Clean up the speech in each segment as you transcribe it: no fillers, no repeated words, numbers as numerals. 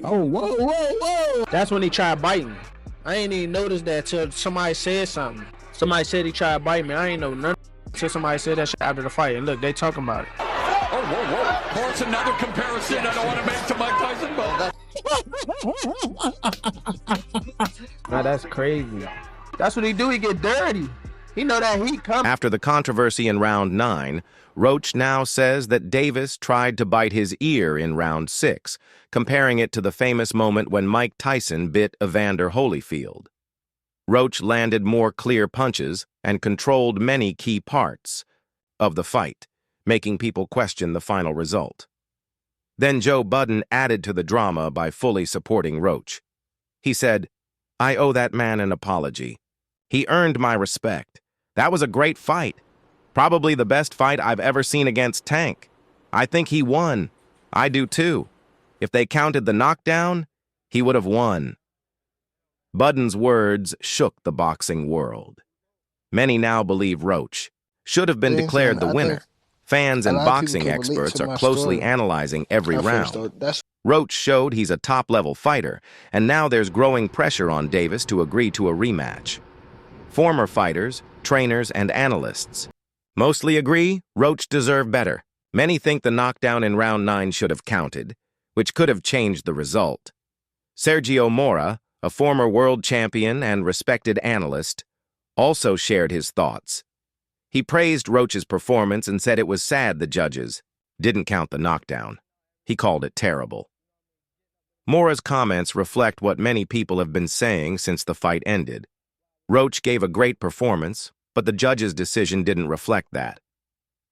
Oh, whoa, whoa, whoa. That's when he tried biting. I ain't even noticed that till somebody said something. Somebody said he tried to bite me. I ain't know nothing until somebody said that shit after the fight. And look, they talking about it. Oh, whoa, whoa. That's another comparison I don't want to make to Mike Tyson, but Now that's crazy. That's what he do. He get dirty. He know that heat coming. After the controversy in round 9, Roach now says that Davis tried to bite his ear in round 6, comparing it to the famous moment when Mike Tyson bit Evander Holyfield. Roach landed more clear punches and controlled many key parts of the fight, making people question the final result. Then Joe Budden added to the drama by fully supporting Roach. He said, "I owe that man an apology. He earned my respect. That was a great fight. Probably the best fight I've ever seen against Tank. I think he won. I do too. If they counted the knockdown, he would have won." Budden's words shook the boxing world. Many now believe Roach should have been declared the winner. Fans and boxing experts are closely analyzing every round. Roach showed he's a top-level fighter, and now there's growing pressure on Davis to agree to a rematch. Former fighters, trainers, and analysts mostly agree Roach deserved better. Many think the knockdown in round 9 should have counted, which could have changed the result. Sergio Mora, a former world champion and respected analyst, also shared his thoughts. He praised Roach's performance and said it was sad the judges didn't count the knockdown. He called it terrible. Mora's comments reflect what many people have been saying since the fight ended. Roach gave a great performance, but the judge's decision didn't reflect that.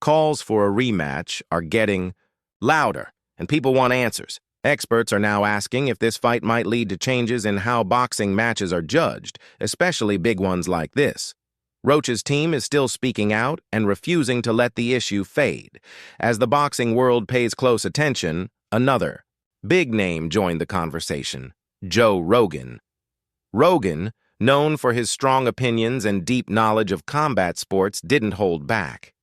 Calls for a rematch are getting louder, and people want answers. Experts are now asking if this fight might lead to changes in how boxing matches are judged, especially big ones like this. Roach's team is still speaking out and refusing to let the issue fade. As the boxing world pays close attention, another big name joined the conversation: Joe Rogan. Rogan, known for his strong opinions and deep knowledge of combat sports, didn't hold back.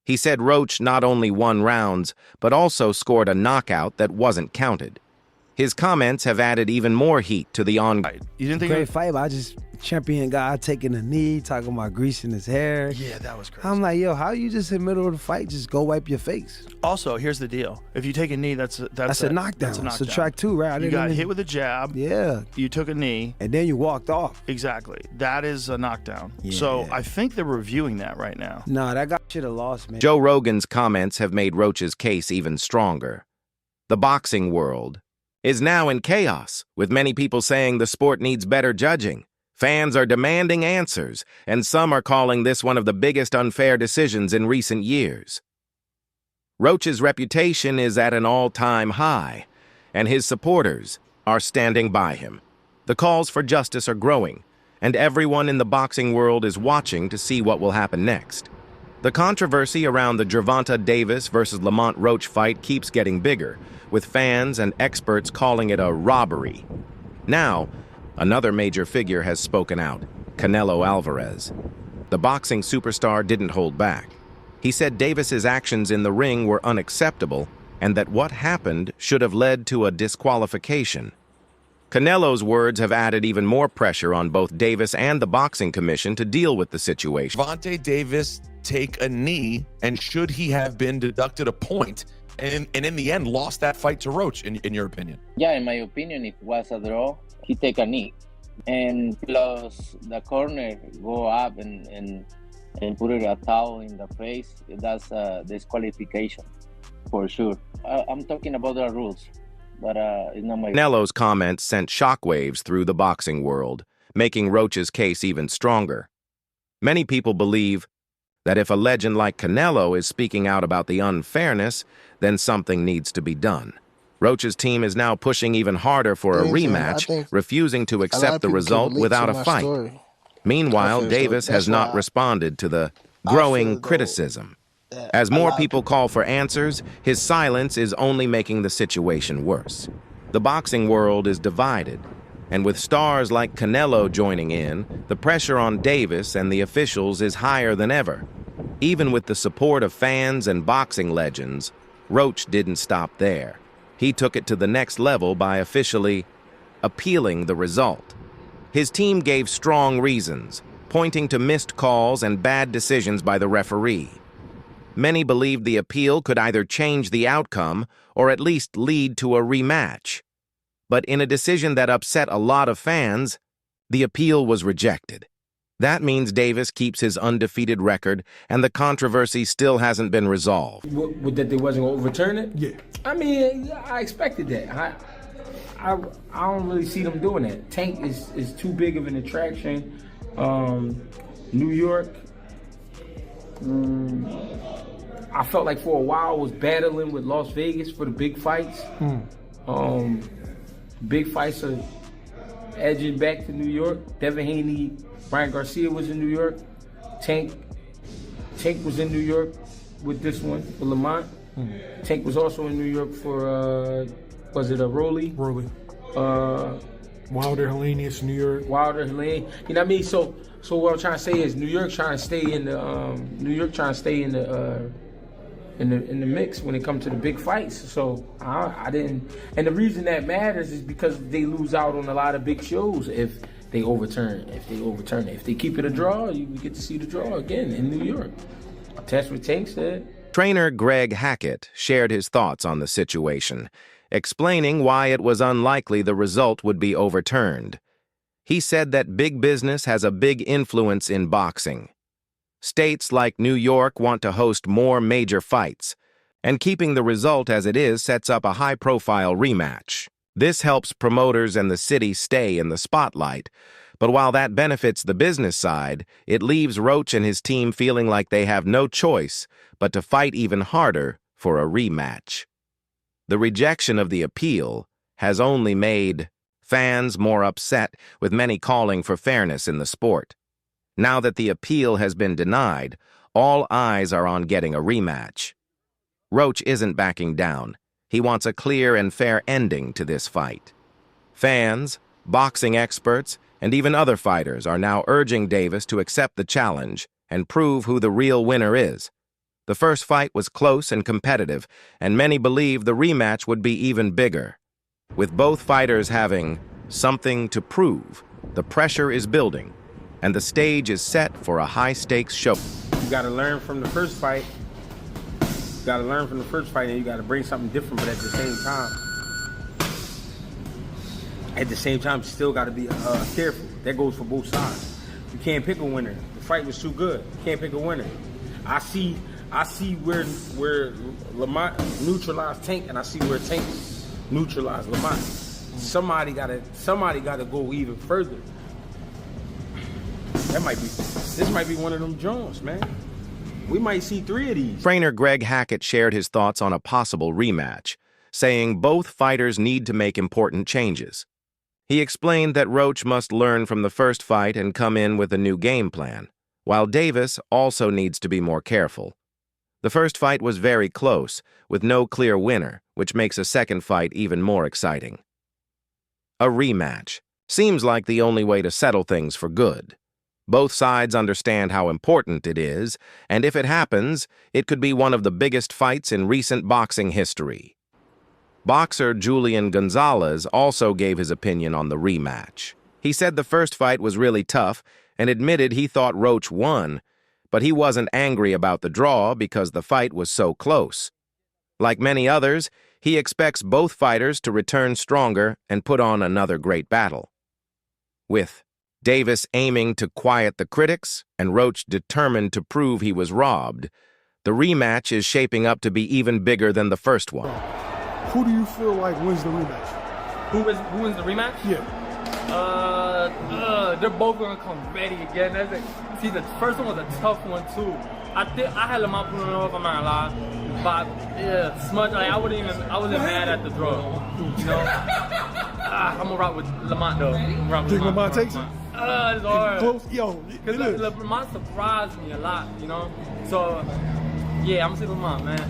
He said Roach not only won rounds, but also scored a knockout that wasn't counted. His comments have added even more heat to the ongoing. You didn't think great fight, but I just champion guy taking a knee, talking about greasing his hair. Yeah, that was crazy. I'm like, yo, how you just in the middle of the fight just go wipe your face? Also, here's the deal: if you take a knee, that's a knockdown. That's a knockdown. Subtract 2, right? You got hit with a jab. Yeah. You took a knee. And then you walked off. Exactly. That is a knockdown. Yeah. So I think they're reviewing that right now. Nah, that guy should have lost, man. Joe Rogan's comments have made Roach's case even stronger. The boxing world is now in chaos, with many people saying the sport needs better judging. Fans are demanding answers, and some are calling this one of the biggest unfair decisions in recent years. Roach's reputation is at an all-time high, and his supporters are standing by him. The calls for justice are growing, and everyone in the boxing world is watching to see what will happen next. The controversy around the Gervonta Davis versus Lamont Roach fight keeps getting bigger, with fans and experts calling it a robbery. Now, another major figure has spoken out: Canelo Alvarez. The boxing superstar didn't hold back. He said Davis's actions in the ring were unacceptable and that what happened should have led to a disqualification. Canelo's words have added even more pressure on both Davis and the Boxing Commission to deal with the situation. Gervonta Davis take a knee, and should he have been deducted a point and in the end lost that fight to Roach, in your opinion? Yeah, in my opinion, it was a draw. He take a knee. And plus the corner go up and put it a towel in the face. That's a disqualification for sure. I'm talking about the rules, but it's not my... Canelo's comments sent shockwaves through the boxing world, making Roach's case even stronger. Many people believe that if a legend like Canelo is speaking out about the unfairness, then something needs to be done. Roach's team is now pushing even harder for a rematch, refusing to accept the result without a fight. Meanwhile, Davis has not responded to the growing criticism. As more people call for answers, his silence is only making the situation worse. The boxing world is divided, and with stars like Canelo joining in, the pressure on Davis and the officials is higher than ever. Even with the support of fans and boxing legends, Roach didn't stop there. he took it to the next level by officially appealing the result. His team gave strong reasons, pointing to missed calls and bad decisions by the referee. Many believed the appeal could either change the outcome or at least lead to a rematch. But in a decision that upset a lot of fans, the appeal was rejected. That means Davis keeps his undefeated record, and the controversy still hasn't been resolved. That they wasn't going to overturn it? Yeah. I mean, I expected that. I don't really see them doing that. Tank is too big of an attraction. New York, I felt like for a while I was battling with Las Vegas for the big fights. Big fights are edging back to New York. Devin Haney, Brian Garcia was in New York. Tank was in New York with this one, for Lamont. Tank was also in New York for, was it a Rolly? Rolly. Wilder, Helenius, New York. Wilder, Helene. You know what I mean? So what I'm trying to say is New York trying to stay in the mix when it comes to the big fights. So I didn't, and the reason that matters is because they lose out on a lot of big shows if they overturn it. If they keep it a draw, we get to see the draw again in New York. That's what Tank said. Trainer Greg Hackett shared his thoughts on the situation, explaining why it was unlikely the result would be overturned. He said that big business has a big influence in boxing. States like New York want to host more major fights, and keeping the result as it is sets up a high-profile rematch. This helps promoters and the city stay in the spotlight, but while that benefits the business side, it leaves Roach and his team feeling like they have no choice but to fight even harder for a rematch. The rejection of the appeal has only made fans more upset, with many calling for fairness in the sport. Now that the appeal has been denied, all eyes are on getting a rematch. Roach isn't backing down. He wants a clear and fair ending to this fight. Fans, boxing experts, and even other fighters are now urging Davis to accept the challenge and prove who the real winner is. The first fight was close and competitive, and many believe the rematch would be even bigger. With both fighters having something to prove, the pressure is building, and the stage is set for a high-stakes show. You got to learn from the first fight. You got to learn from the first fight, and you got to bring something different, but at the same time, you still got to be careful. That goes for both sides. You can't pick a winner. The fight was too good. You can't pick a winner. I see where Lamont neutralized Tank, and I see where Tank neutralized Lamont. Somebody got to go even further. This might be one of them Jones, man. We might see 3 of these. Trainer Greg Hackett shared his thoughts on a possible rematch, saying both fighters need to make important changes. He explained that Roach must learn from the first fight and come in with a new game plan, while Davis also needs to be more careful. The first fight was very close, with no clear winner, which makes a second fight even more exciting. A rematch seems like the only way to settle things for good. Both sides understand how important it is, and if it happens, it could be one of the biggest fights in recent boxing history. Boxer Julian Gonzalez also gave his opinion on the rematch. He said the first fight was really tough and admitted he thought Roach won, but he wasn't angry about the draw because the fight was so close. Like many others, he expects both fighters to return stronger and put on another great battle. With Davis aiming to quiet the critics and Roach determined to prove he was robbed, the rematch is shaping up to be even bigger than the first one. Who do you feel like wins the rematch? Who wins the rematch? Yeah. They're both gonna come ready again. See, the first one was a tough one too. I had Lamont pulling it off. I'm not gonna lie, but yeah, smudge. Like I wasn't mad at the draw. You know, I'm gonna rock with Lamont though. Think Lamont takes it? It's hard. Close, yo. Because Lamont surprised me a lot. You know, so yeah, I'm gonna say Lamont, man.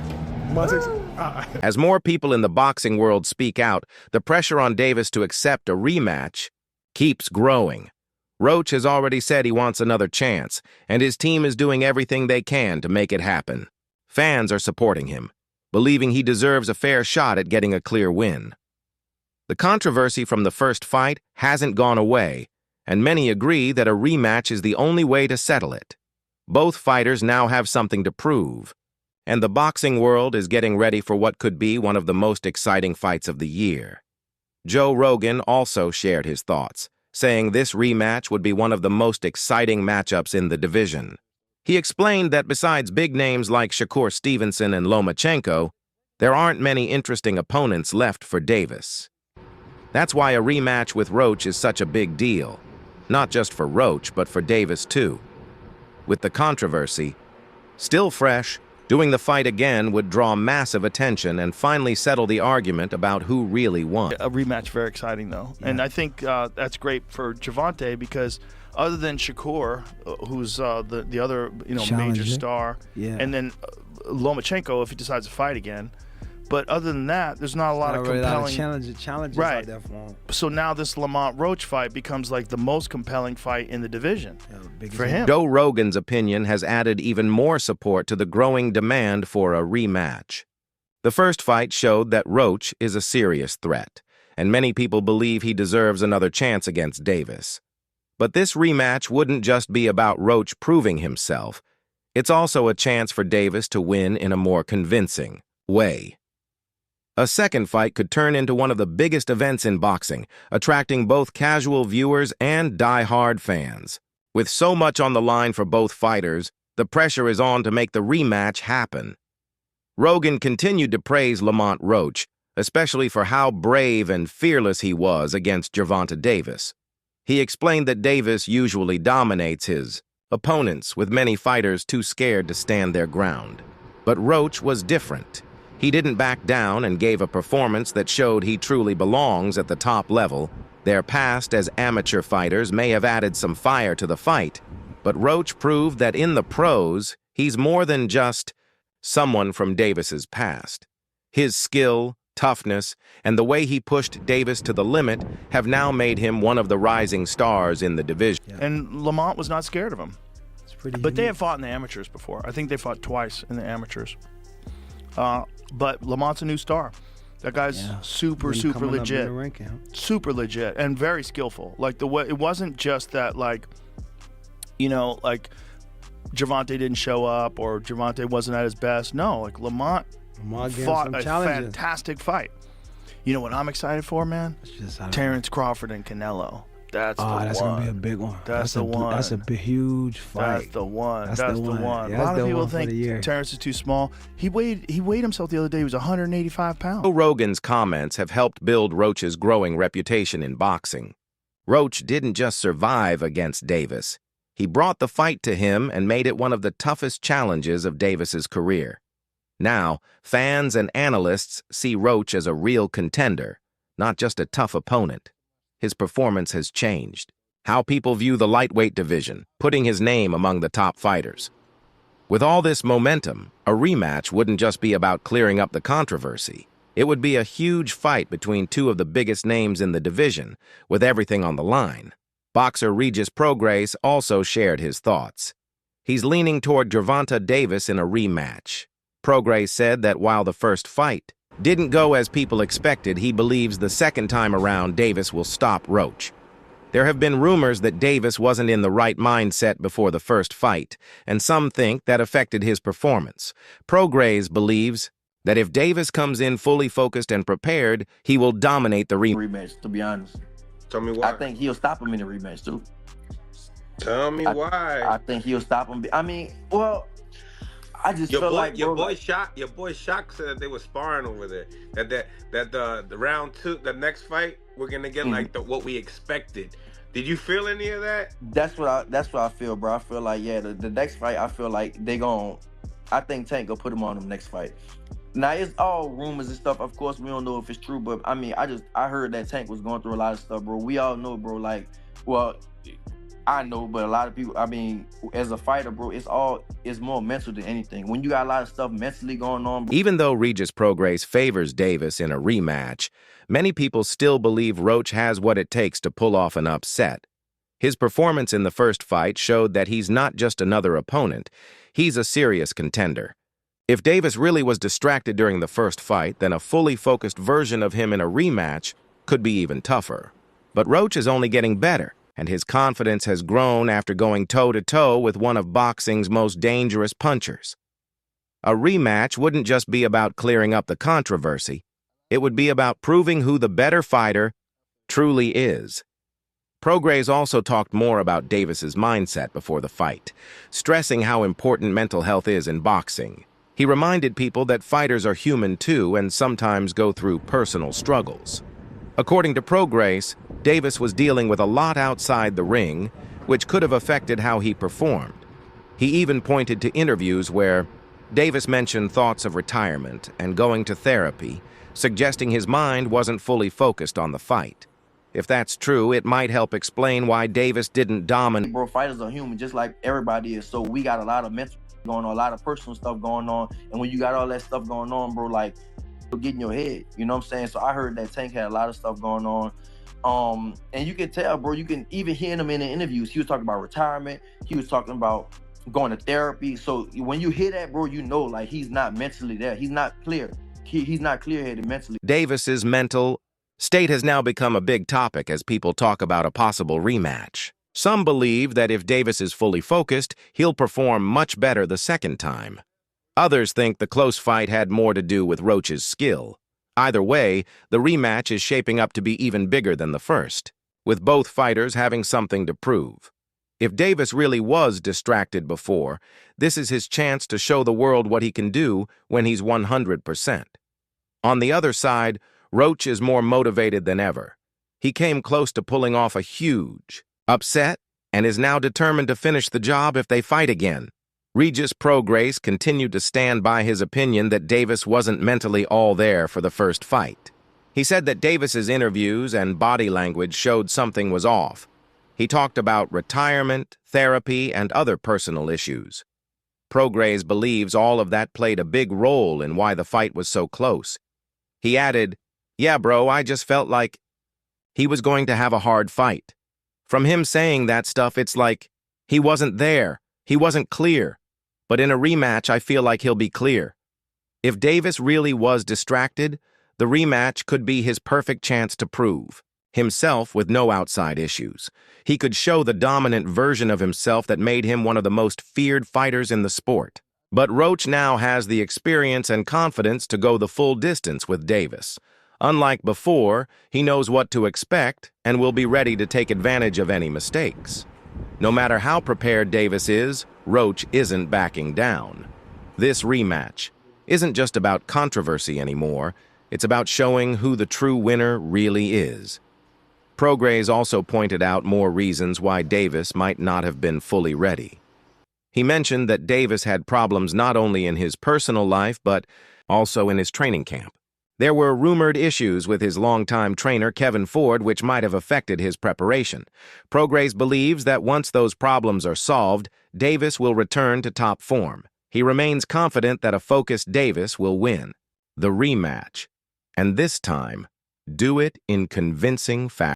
As more people in the boxing world speak out, the pressure on Davis to accept a rematch keeps growing. Roach has already said he wants another chance, and his team is doing everything they can to make it happen. Fans are supporting him. believing he deserves a fair shot at getting a clear win. The controversy from the first fight hasn't gone away, and many agree that a rematch is the only way to settle it. Both fighters now have something to prove, and the boxing world is getting ready for what could be one of the most exciting fights of the year. Joe Rogan also shared his thoughts, saying this rematch would be one of the most exciting matchups in the division. He explained that besides big names like Shakur Stevenson and Lomachenko, there aren't many interesting opponents left for Davis. That's why a rematch with Roach is such a big deal, not just for Roach, but for Davis too. With the controversy still fresh, doing the fight again would draw massive attention and finally settle the argument about who really won. A rematch, very exciting though. Yeah. And I think that's great for Gervonta because other than Shakur, who's the other major star, and then Lomachenko if he decides to fight again. But other than that, there's not a lot of compelling challenges out there for him. So now this Lamont Roach fight becomes like the most compelling fight in the division for him. Joe Rogan's opinion has added even more support to the growing demand for a rematch. The first fight showed that Roach is a serious threat, and many people believe he deserves another chance against Davis. But this rematch wouldn't just be about Roach proving himself. It's also a chance for Davis to win in a more convincing way. A second fight could turn into one of the biggest events in boxing, attracting both casual viewers and die-hard fans. With so much on the line for both fighters, the pressure is on to make the rematch happen. Rogan continued to praise Lamont Roach, especially for how brave and fearless he was against Gervonta Davis. He explained that Davis usually dominates his opponents, with many fighters too scared to stand their ground. But Roach was different. He didn't back down and gave a performance that showed he truly belongs at the top level. Their past as amateur fighters may have added some fire to the fight, but Roach proved that in the pros, he's more than just someone from Davis's past. His skill, toughness, and the way he pushed Davis to the limit have now made him one of the rising stars in the division. Yeah. And Lamont was not scared of him. But unique. They have fought in the amateurs before. I think they fought twice in the amateurs. But Lamont's a new star. That guy's super legit. Super legit and very skillful. Like the way it wasn't just that like Gervonta didn't show up or Gervonta wasn't at his best. No, like Lamont fought a fantastic fight. You know what I'm excited for, man? Terrence Crawford and Canelo. That's gonna be a big one. That's the one. That's a huge fight. That's the one. That's the one. one. Yeah, a lot of people think Terrence is too small. He weighed himself the other day. He was 185 pounds. Joe Rogan's comments have helped build Roach's growing reputation in boxing. Roach didn't just survive against Davis. He brought the fight to him and made it one of the toughest challenges of Davis's career. Now, fans and analysts see Roach as a real contender, not just a tough opponent. His performance has changed how people view the lightweight division, putting his name among the top fighters. With all this momentum, a rematch wouldn't just be about clearing up the controversy. It would be a huge fight between two of the biggest names in the division, with everything on the line. Boxer Regis Prograis also shared his thoughts. He's leaning toward Gervonta Davis in a rematch. Prograis said that while the first fight didn't go as people expected, he believes the second time around Davis will stop Roach. There have been rumors that Davis wasn't in the right mindset before the first fight, and some think that affected his performance. Prograis believes that if Davis comes in fully focused and prepared, he will dominate the rematch, to be honest. Tell me why. I think he'll stop him in the rematch, too. Tell me why. I think he'll stop him. I mean, well, I just feel like your boy Shock said that they were sparring over there. That the round two, the next fight, we're gonna get like what we expected. Did you feel any of that? That's what I feel, bro. I feel like the next fight, I feel like I think Tank gonna put him on the next fight. Now it's all rumors and stuff. Of course, we don't know if it's true, but I mean, I heard that Tank was going through a lot of stuff, bro. We all know, bro. Like, well, I know, but a lot of people, I mean, as a fighter, bro, it's more mental than anything. When you got a lot of stuff mentally going on, bro. Even though Regis Prograis favors Davis in a rematch, many people still believe Roach has what it takes to pull off an upset. His performance in the first fight showed that he's not just another opponent, he's a serious contender. If Davis really was distracted during the first fight, then a fully focused version of him in a rematch could be even tougher. But Roach is only getting better, and his confidence has grown after going toe-to-toe with one of boxing's most dangerous punchers. A rematch wouldn't just be about clearing up the controversy. It would be about proving who the better fighter truly is. Prograis also talked more about Davis's mindset before the fight, stressing how important mental health is in boxing. He reminded people that fighters are human too and sometimes go through personal struggles. According to Prograis, Davis was dealing with a lot outside the ring, which could have affected how he performed. He even pointed to interviews where Davis mentioned thoughts of retirement and going to therapy, suggesting his mind wasn't fully focused on the fight. If that's true, it might help explain why Davis didn't dominate. Bro, fighters are human just like everybody is, so we got a lot of mental going on, a lot of personal stuff going on, and when you got all that stuff going on, bro, like, it'll get in your head, you know what I'm saying? So I heard that Tank had a lot of stuff going on, and you can tell, bro, you can even hear him in the interviews. He was talking about retirement, he was talking about going to therapy. So when you hear that, bro, you know, like, he's not mentally there. He's not clear. He's not clear-headed mentally. Davis's mental state has now become a big topic as people talk about a possible rematch. Some believe that if Davis is fully focused, he'll perform much better the second time. Others think the close fight had more to do with Roach's skill. Either way, the rematch is shaping up to be even bigger than the first, with both fighters having something to prove. If Davis really was distracted before, this is his chance to show the world what he can do when he's 100%. On the other side, Roach is more motivated than ever. He came close to pulling off a huge upset and is now determined to finish the job if they fight again. Regis Prograis continued to stand by his opinion that Davis wasn't mentally all there for the first fight. He said that Davis's interviews and body language showed something was off. He talked about retirement, therapy, and other personal issues. Prograis believes all of that played a big role in why the fight was so close. He added, "Yeah, bro, I just felt like he was going to have a hard fight." From him saying that stuff, it's like he wasn't there, he wasn't clear. But in a rematch, I feel like he'll be clear. If Davis really was distracted, the rematch could be his perfect chance to prove himself with no outside issues. He could show the dominant version of himself that made him one of the most feared fighters in the sport. But Roach now has the experience and confidence to go the full distance with Davis. Unlike before, he knows what to expect and will be ready to take advantage of any mistakes. No matter how prepared Davis is, Roach isn't backing down. This rematch isn't just about controversy anymore, it's about showing who the true winner really is. Prograis also pointed out more reasons why Davis might not have been fully ready. He mentioned that Davis had problems not only in his personal life, but also in his training camp. There were rumored issues with his longtime trainer, Kevin Ford, which might have affected his preparation. Prograis believes that once those problems are solved, Davis will return to top form. He remains confident that a focused Davis will win the rematch, and this time, do it in convincing fashion.